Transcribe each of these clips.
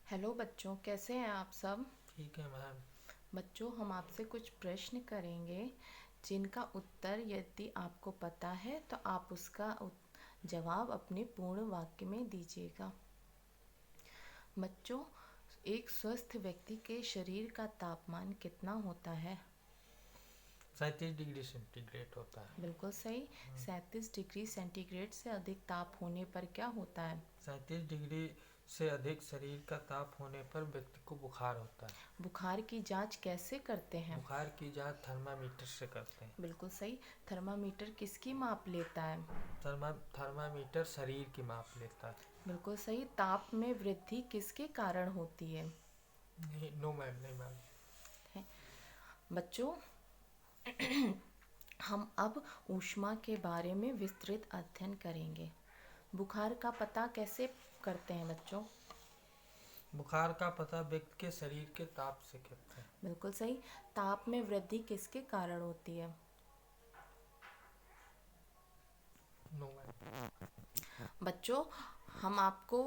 Hello बच्चों, कैसे हैं आप सब। ठीक है मैम। बच्चों, हम आपसे कुछ प्रश्न करेंगे जिनका उत्तर यदि आपको पता है तो आप उसका जवाब अपने पूर्ण वाक्य में दीजिएगा। बच्चों, एक स्वस्थ व्यक्ति के शरीर का तापमान कितना होता है? 37 डिग्री सेंटीग्रेड होता है। बिल्कुल सही। 37 डिग्री सेंटीग्रेड से अधिक ताप होने पर क्या होता है? 37 डिग्री से अधिक शरीर का ताप होने पर व्यक्ति को बुखार होता है। बुखार की जांच कैसे करते हैं? बुखार की जांच थर्मामीटर से करते हैं। बिल्कुल सही। थर्मामीटर किसकी माप लेता है? थर्मामीटर शरीर की माप लेता है। बिल्कुल सही। ताप में वृद्धि किसके कारण होती है? नहीं, नो मैम, नहीं मैम। है। बच्चों, हम अब ऊष्मा के बारे में विस्तृत अध्ययन करेंगे। बुखार का पता कैसे करते हैं बच्चों? बुखार का पता व्यक्ति के शरीर के ताप से करते हैं। बिल्कुल सही। ताप में वृद्धि किसके कारण होती है? No ma'am. बच्चों, हम आपको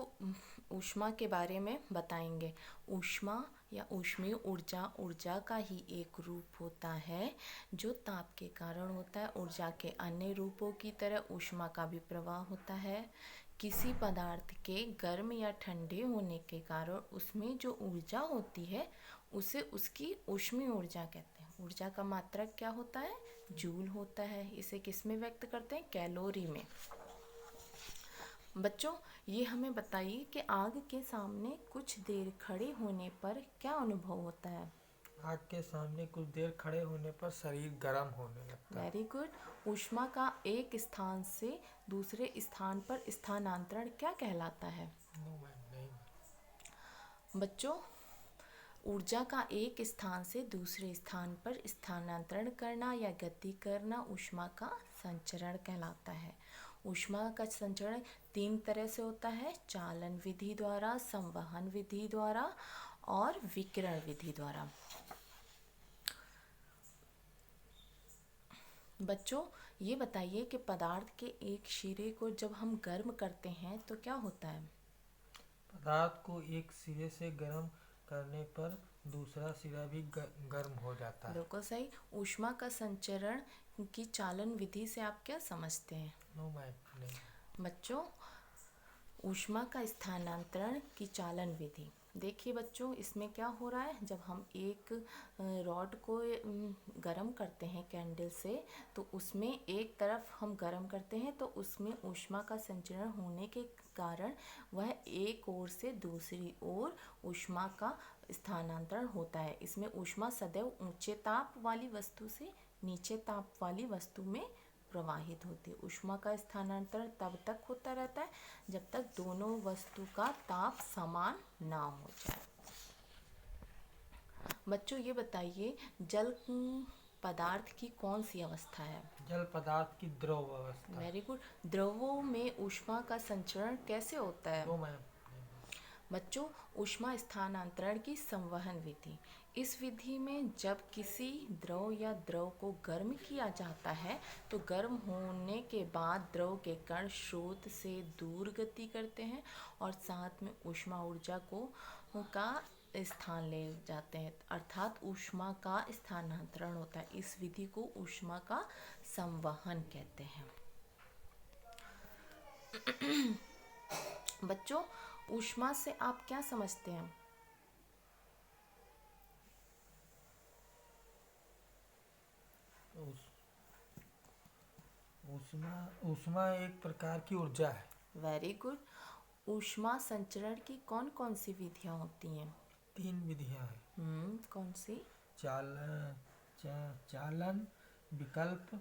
ऊष्मा के बारे में बताएंगे। ऊष्मा या ऊष्मीय ऊर्जा ऊर्जा का ही एक रूप होता है जो ताप के कारण होता है। ऊर्जा के अन्य रूपों की तरह ऊष्मा का भी प्रवाह होता है। किसी पदार्थ के गर्म या ठंडे होने के कारण उसमें जो ऊर्जा होती है उसे उसकी ऊष्मीय ऊर्जा कहते हैं। ऊर्जा का मात्रक क्या होता है? जूल होता है। इसे किस में व्यक्त करते हैं? कैलोरी में। बच्चों, ये हमें बताइए कि आग के सामने कुछ देर खड़े होने पर क्या अनुभव होता है? आग के सामने कुछ देर खड़े होने पर शरीर गर्म होने लगता है। Very good. ऊष्मा का एक स्थान से दूसरे स्थान पर स्थानांतरण क्या कहलाता है? नो मैम, नहीं मैम। बच्चों, ऊर्जा का एक स्थान से दूसरे स्थान पर स्थानांतरण करना या गति करना ऊष्मा का संचरण कहलाता है। ऊष्मा का संचरण 3 तरह से होता है: चालन विधि द्वारा, संवहन विधि द्वारा और विकिरण विधि द्वारा। बच्चों, ये बताइए कि पदार्थ के एक सिरे को जब हम गर्म करते हैं तो क्या होता है? पदार्थ को एक सिरे से गर्म करने पर दूसरा सिरा भी गर्म हो जाता है। बिल्कुल सही। ऊष्मा का संचरण की चालन विधि से आप क्या समझते हैं? नो मैम, नहीं। बच्चों, ऊष्मा का स्थानांतरण की चालन विधि। देखिए बच्चों, इसमें क्या हो रहा है, जब हम एक रॉड को गर्म करते हैं कैंडल से, तो उसमें एक तरफ हम गर्म करते हैं तो उसमें ऊष्मा का संचरण होने के कारण वह एक ओर से दूसरी ओर ऊष्मा का स्थानांतरण होता है। इसमें ऊष्मा सदैव ऊंचे ताप वाली वस्तु से नीचे ताप वाली वस्तु में प्रवाहित होती है। ऊष्मा का स्थानांतरण तब तक होता रहता है जब तक दोनों वस्तु का ताप समान ना हो जाए। बच्चों, ये बताइए, जल पदार्थ की कौन सी अवस्था है? जल पदार्थ की द्रव अवस्था है। Very good. द्रवों में ऊष्मा का संचरण कैसे होता है? No ma'am. बच्चों, ऊष्मा स्थानांतरण की संवहन विधि। इस विधि में जब किसी द्रव या द्रव को गर्म किया जाता है तो गर्म होने के बाद द्रव के कण स्रोत से दूर गति करते हैं और साथ में ऊष्मा ऊर्जा को का स्थान ले जाते हैं, अर्थात ऊष्मा का स्थानांतरण होता है। इस विधि को ऊष्मा का संवहन कहते हैं। बच्चों, ऊष्मा से आप क्या समझते हैं? उस ऊष्मा ऊष्मा एक प्रकार की ऊर्जा है। Very good. ऊष्मा संचरण की कौन कौन सी विधियां होती हैं? 3 विधियां हैं। कौन सी? चालन चालन विकल्प,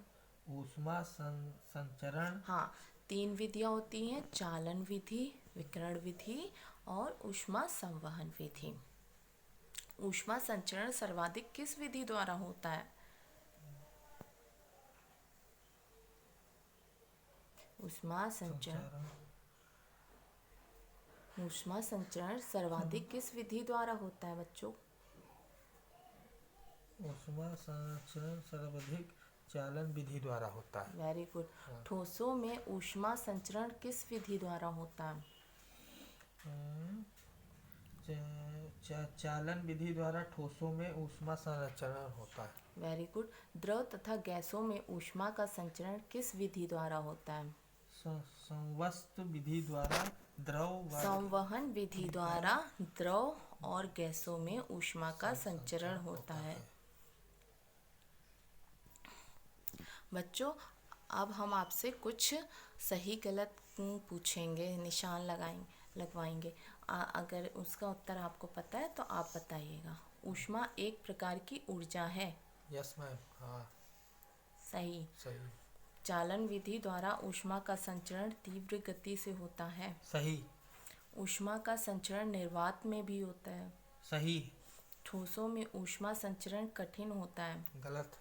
ऊष्मा संचरण। हाँ, 3 विधियां होती हैं: चालन विधि, विकिरण विधि और ऊष्मा संवहन विधि। ऊष्मा संचरण सर्वाधिक किस विधि द्वारा होता है? ऊष्मा संचरण संचरण ऊष्मा संचरण सर्वाधिक किस विधि द्वारा होता है बच्चों? ऊष्मा संचरण सर्वाधिक चालन विधि द्वारा होता है। Very good. हाँ। ठोसों में ऊष्मा संचरण किस विधि द्वारा होता है? चालन विधि द्वारा ठोसों में ऊष्मा संचरण होता है। Very good. द्रव तथा गैसों में ऊष्मा का संचरण किस विधि द्वारा होता है? संवस्त विधि द्वारा द्रव व संवहन विधि द्वारा द्रव और गैसों में ऊष्मा का संचरण होता है। बच्चों, अब हम आपसे कुछ सही गलत पूछेंगे, निशान लगवाएंगे। अगर उसका उत्तर आपको पता है तो आप बताइएगा। ऊष्मा एक प्रकार की ऊर्जा है। यस मैम, हाँ सही। सही। चालन विधि द्वारा ऊष्मा का संचरण तीव्र गति से होता है। सही। ऊष्मा का संचरण निर्वात में भी होता है। सही। ठोसों में ऊष्मा संचरण कठिन होता है। गलत।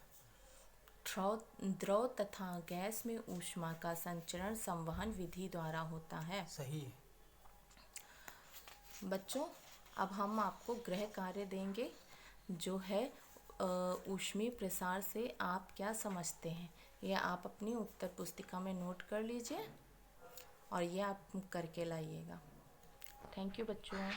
द्रव तथा गैस में ऊष्मा का संचरण संवहन विधि द्वारा होता है। सही। बच्चों, अब हम आपको गृह कार्य देंगे जो है ऊष्मीय प्रसार से आप क्या समझते हैं। यह आप अपनी उत्तर पुस्तिका में नोट कर लीजिए और ये आप करके लाइएगा। थैंक यू बच्चों।